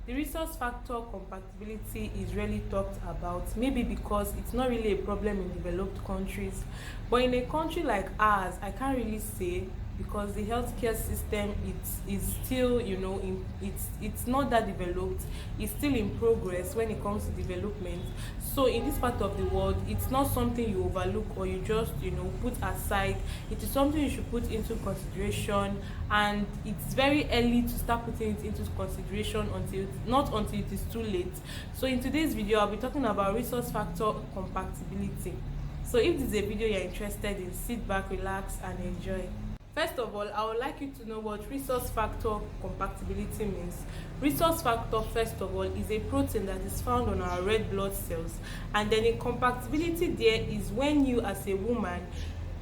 The resource factor compatibility is rarely talked about, maybe because it's not really a problem in developed countries. But in a country like ours, I can't really say, because the healthcare system is still, it's not that developed. It's still in progress when it comes to development. So in this part of the world, it's not something you overlook or you just put aside. It is something you should put into consideration, and it's very early to start putting it into consideration until not until it is too late. So in today's video, I'll be talking about resource factor compatibility. So if this is a video you're interested in, sit back, relax and enjoy. First of all, I would like you to know what resource factor compatibility means. Resource factor, first of all, is a protein that is found on our red blood cells. And then incompatibility there is when you as a woman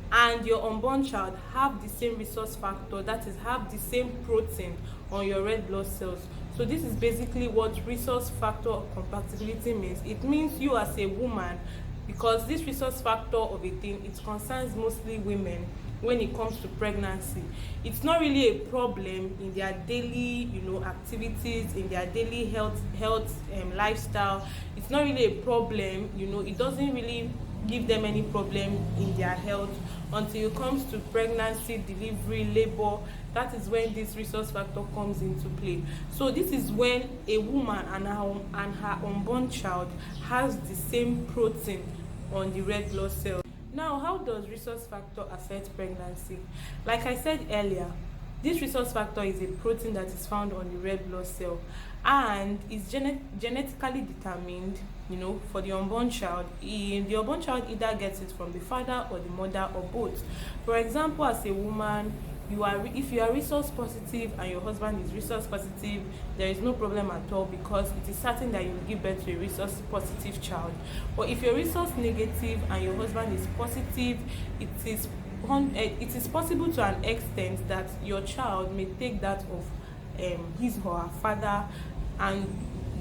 and your unborn child have the same resource factor, that is, have the same protein on your red blood cells. So this is basically what resource factor compatibility means. It means you as a woman, because this resource factor of a thing, it concerns mostly women when it comes to pregnancy. It's not really a problem in their daily activities, in their daily health lifestyle. It's not really a problem, it doesn't really give them any problem in their health until it comes to pregnancy, delivery, labor. That is when this resource factor comes into play. So this is when a woman and her unborn child has the same protein on the red blood cell. Now, how does resource factor affect pregnancy? Like I said earlier, this resource factor is a protein that is found on the red blood cell, and is genetically determined, for the unborn child. The unborn child either gets it from the father or the mother or both. For example, as a woman, if you are resource positive and your husband is resource positive, there is no problem at all, because it is certain that you will give birth to a resource positive child. But if you're resource negative and your husband is positive, it is possible to an extent that your child may take that of his or her father, and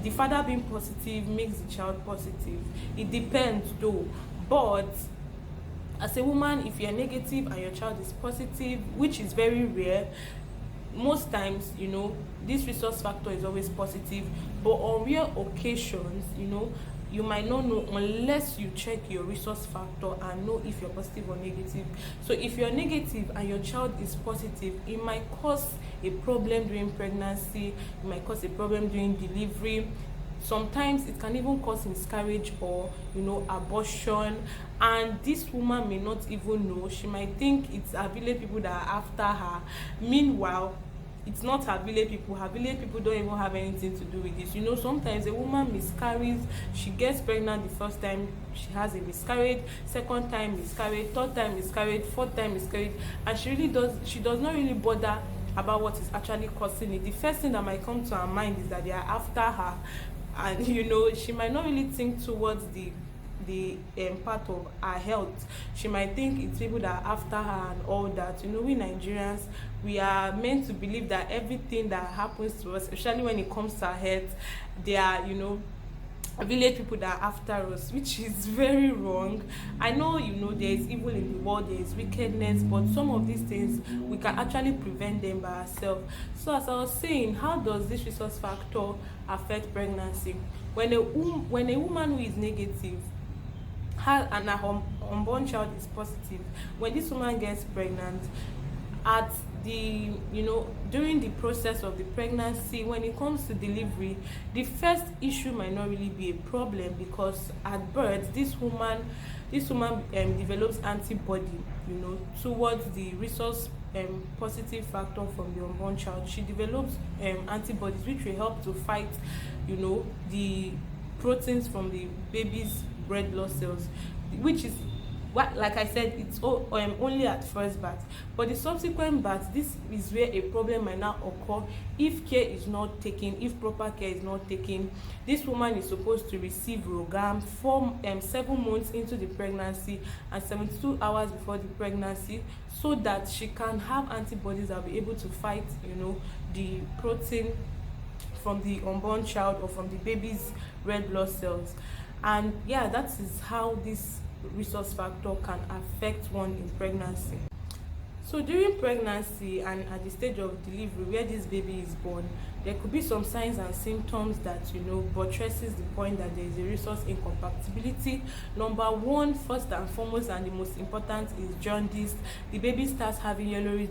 the father being positive makes the child positive. It depends though. But as a woman, if you're negative and your child is positive, which is very rare, most times, this resource factor is always positive. But on rare occasions, you might not know unless you check your resource factor and know if you're positive or negative. So if you're negative and your child is positive, it might cause a problem during pregnancy, it might cause a problem during delivery. Sometimes it can even cause miscarriage or abortion, and this woman may not even know. She might think it's her village people that are after her. Meanwhile, it's not her village people. Her village people don't even have anything to do with this. Sometimes a woman miscarries, she gets pregnant the first time, she has a miscarriage, second time miscarriage, third time miscarriage, fourth time miscarriage, and she does not really bother about what is actually causing it. The first thing that might come to her mind is that they are after her, and she might not really think towards the part of her health. She might think it's people that are after her and all that. We Nigerians, we are meant to believe that everything that happens to us, especially when it comes to our health, they are village people that are after us, which is very wrong. I know there is evil in the world, there is wickedness, but some of these things we can actually prevent them by ourselves. So as I was saying, how does this resource factor affect pregnancy? When a woman who is negative and her unborn child is positive, when this woman gets pregnant, at the during the process of the pregnancy, when it comes to delivery, the first issue might not really be a problem, because at birth this woman develops antibody towards the resource positive factor from the unborn child. She develops antibodies which will help to fight the proteins from the baby's red blood cells, which is what, like I said, it's only at first birth. But the subsequent birth, this is where a problem might now occur if care is not taken, if proper care is not taken. This woman is supposed to receive Rogam 7 months into the pregnancy and 72 hours before the pregnancy, so that she can have antibodies that will be able to fight the protein from the unborn child or from the baby's red blood cells. And yeah, that is how this resource factor can affect one in pregnancy. So during pregnancy and at the stage of delivery where this baby is born, there could be some signs and symptoms that buttresses the point that there is a resource incompatibility. Number one, first and foremost, and the most important, is jaundice. The baby starts having yellowish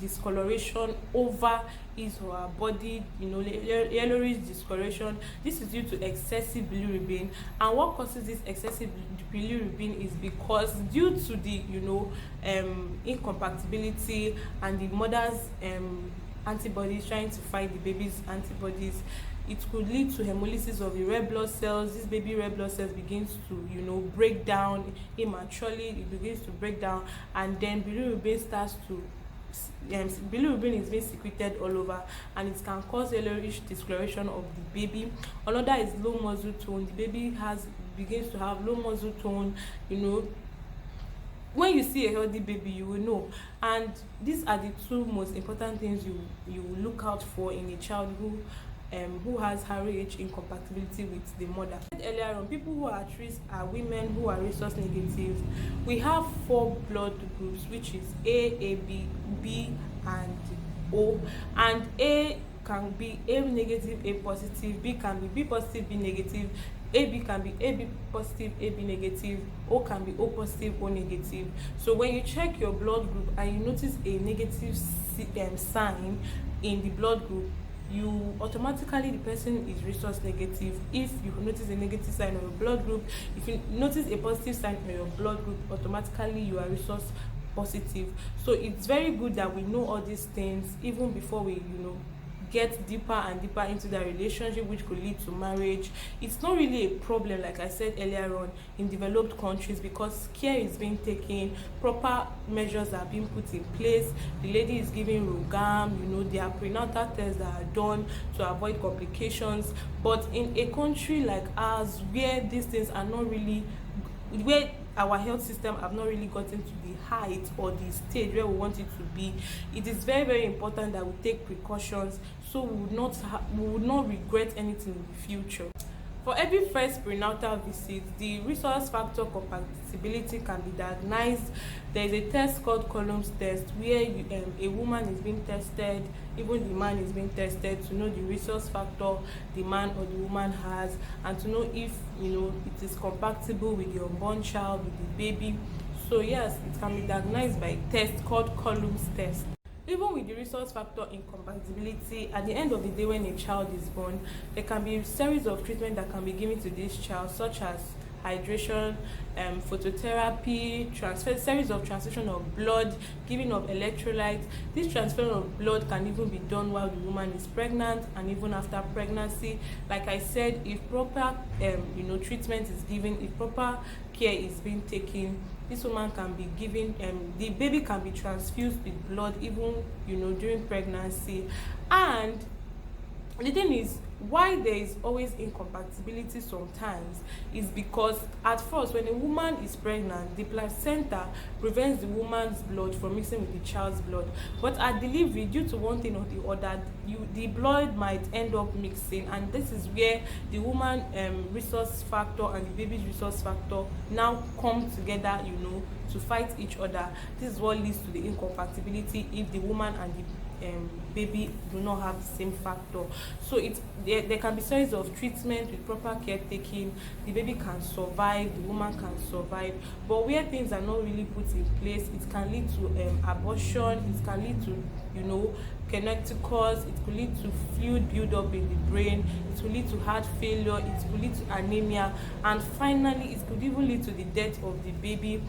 discoloration over his or her body, yellowish discoloration. This is due to excessive bilirubin. And what causes this excessive bilirubin is because due to the incompatibility and the mother's antibodies trying to fight the baby's antibodies, it could lead to hemolysis of the red blood cells. This baby red blood cells begins to break down immaturely. It begins to break down, and then bilirubin starts to bilirubin is being secreted all over, and it can cause yellowish discoloration of the baby. Another is low muscle tone. The baby begins to have low muscle tone. When you see a healthy baby, you will know. And these are the two most important things you will look out for in a child who has RAH incompatibility with the mother. Earlier on, people who are at risk are women who are rhesus negative. We have 4 blood groups, which is A, AB, B, and O. And A can be A negative, A positive. B can be B positive, B negative. AB can be AB positive, AB negative. O can be O positive, O negative. So when you check your blood group and you notice a negative sign in the blood group, you automatically, the person is rhesus negative. If you notice a negative sign on your blood group, if you notice a positive sign on your blood group, automatically you are rhesus positive. So it's very good that we know all these things even before we get deeper and deeper into that relationship, which could lead to marriage. It's not really a problem, like I said earlier on, in developed countries, because care is being taken, proper measures are being put in place. The lady is giving Rogam, there are prenatal tests that are done to avoid complications. But in a country like ours, where these things are not really, where our health system have not really gotten to the height or the stage where we want it to be, it is very, very important that we take precautions so we would not regret anything in the future. For every first prenatal visit, the resource factor compatibility can be diagnosed. There is a test called Columns test, where a woman is being tested, even the man is being tested, to know the resource factor the man or the woman has, and to know if it is compatible with the unborn child, with the baby. So yes, it can be diagnosed by a test called Columns test. Even with the resource factor incompatibility, at the end of the day, when a child is born, there can be a series of treatment that can be given to this child, such as hydration, phototherapy, series of transfusion of blood, giving of electrolytes. This transfer of blood can even be done while the woman is pregnant and even after pregnancy. Like I said, if proper treatment is given, if proper care is being taken, this woman can be given, the baby can be transfused with blood even during pregnancy. And the thing is, why there is always incompatibility sometimes is because at first, when a woman is pregnant, the placenta prevents the woman's blood from mixing with the child's blood. But at delivery, due to one thing or the other, the blood might end up mixing, and this is where the woman resource factor and the baby's resource factor now come together to fight each other. This is what leads to the incompatibility if the woman and the baby do not have the same factor. So there can be series of treatment with proper caretaking. The baby can survive, the woman can survive. But where things are not really put in place, it can lead to abortion. It can lead to connecticus. It could lead to fluid buildup in the brain. It could lead to heart failure. It could lead to anemia, and finally it could even lead to the death of the baby.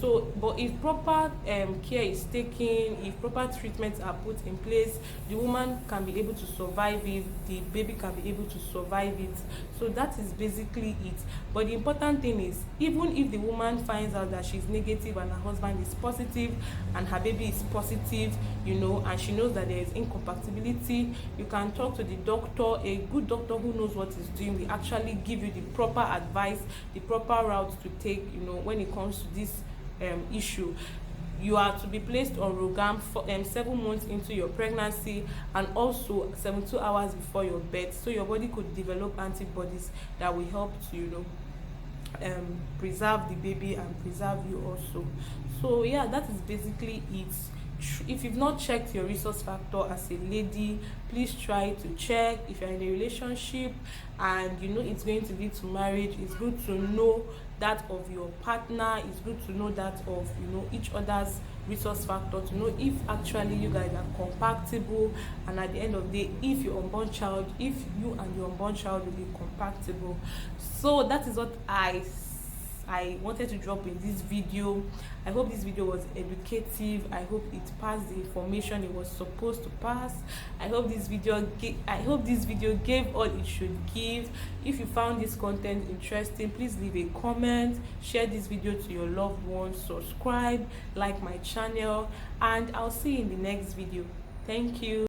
So but if proper care is taken, if proper treatments are put in place, the woman can be able to survive it, the baby can be able to survive it. So that is basically it. But the important thing is, even if the woman finds out that she's negative and her husband is positive and her baby is positive, and she knows that there is incompatibility, you can talk to the doctor. A good doctor who knows what he's doing will actually give you the proper advice, the proper route to take when it comes to this issue. You are to be placed on Rogam for 7 months into your pregnancy, and also 72 hours before your birth, so your body could develop antibodies that will help to preserve the baby and preserve you also. So yeah, that is basically it. if you've not checked your resource factor as a lady, please try to check. If you're in a relationship and you know it's going to lead to marriage, it's good to know that of your partner. It's good to know that of, you know, each other's resource factor, to know if actually you guys are compatible, and at the end of the day, if your unborn child, if you and your unborn child will be compatible. So that is what I wanted to drop in this video. I hope this video was educative. I hope it passed the information it was supposed to pass. I hope this video gave all it should give. If you found this content interesting, please leave a comment, share this video to your loved ones, subscribe, like my channel, and I'll see you in the next video. Thank you.